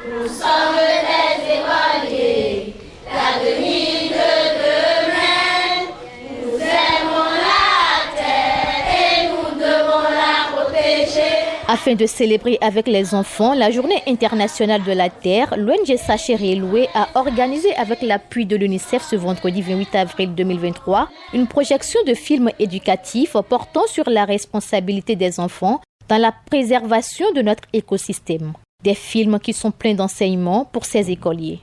Nous sommes des écoliers, l'avenir de demain. Nous aimons la terre et nous devons la protéger. Afin de célébrer avec les enfants la Journée internationale de la Terre, l'ONG Sacher-Loué a organisé avec l'appui de l'UNICEF ce vendredi 28 avril 2023 une projection de films éducatifs portant sur la responsabilité des enfants dans la préservation de notre écosystème. Des films qui sont pleins d'enseignements pour ces écoliers.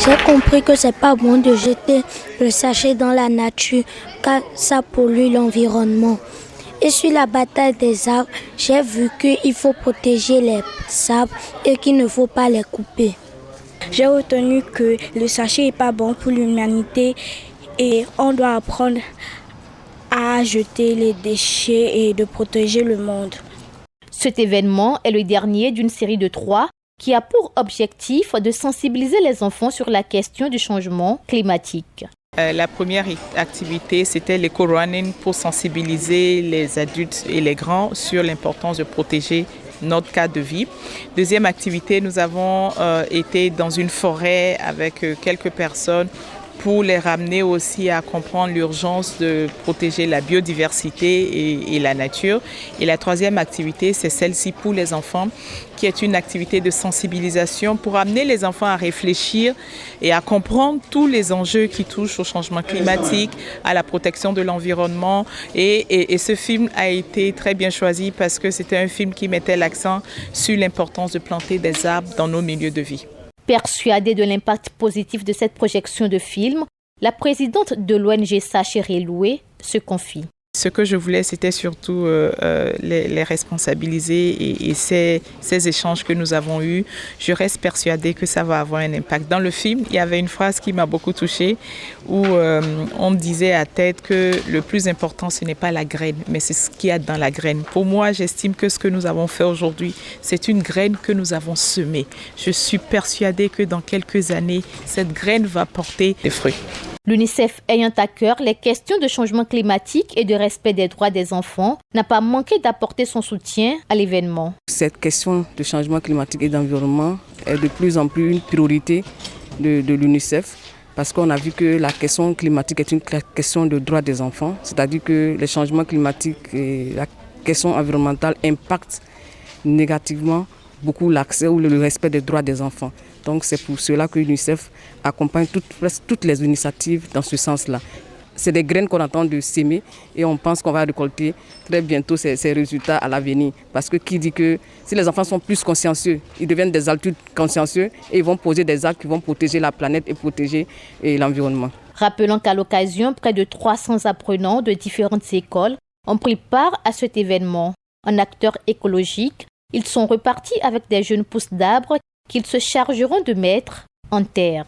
J'ai compris que c'est pas bon de jeter le sachet dans la nature car ça pollue l'environnement. Et sur la bataille des arbres, j'ai vu qu'il faut protéger les arbres et qu'il ne faut pas les couper. J'ai retenu que le sachet n'est pas bon pour l'humanité et on doit apprendre à jeter les déchets et de protéger le monde. Cet événement est le dernier d'une série de 3 qui a pour objectif de sensibiliser les enfants sur la question du changement climatique. La première activité, c'était l'éco-running pour sensibiliser les adultes et les grands sur l'importance de protéger notre cadre de vie. Deuxième activité, nous avons été dans une forêt avec quelques personnes pour les ramener aussi à comprendre l'urgence de protéger la biodiversité et la nature. Et la troisième activité, c'est celle-ci pour les enfants, qui est une activité de sensibilisation pour amener les enfants à réfléchir et à comprendre tous les enjeux qui touchent au changement climatique, à la protection de l'environnement. Et ce film a été très bien choisi parce que c'était un film qui mettait l'accent sur l'importance de planter des arbres dans nos milieux de vie. Persuadée de l'impact positif de cette projection de film, la présidente de l'ONG Sacher-Loué se confie. Ce que je voulais, c'était surtout les responsabiliser et ces échanges que nous avons eus, je reste persuadée que ça va avoir un impact. Dans le film, il y avait une phrase qui m'a beaucoup touchée où on disait à tête que le plus important, ce n'est pas la graine, mais c'est ce qu'il y a dans la graine. Pour moi, j'estime que ce que nous avons fait aujourd'hui, c'est une graine que nous avons semée. Je suis persuadée que dans quelques années, cette graine va porter des fruits. L'UNICEF ayant à cœur les questions de changement climatique et de respect des droits des enfants, n'a pas manqué d'apporter son soutien à l'événement. Cette question de changement climatique et d'environnement est de plus en plus une priorité de l'UNICEF parce qu'on a vu que la question climatique est une question de droits des enfants, c'est-à-dire que les changements climatiques et la question environnementale impactent négativement beaucoup l'accès ou le respect des droits des enfants. Donc c'est pour cela que l'UNICEF accompagne presque toutes les initiatives dans ce sens-là. C'est des graines qu'on attend de s'aimer et on pense qu'on va récolter très bientôt ces résultats à l'avenir. Parce que qui dit que si les enfants sont plus consciencieux, ils deviennent des adultes consciencieux et ils vont poser des actes qui vont protéger la planète et protéger l'environnement. Rappelons qu'à l'occasion, près de 300 apprenants de différentes écoles ont pris part à cet événement. En acteurs écologiques, ils sont repartis avec des jeunes pousses d'arbres qu'ils se chargeront de mettre en terre.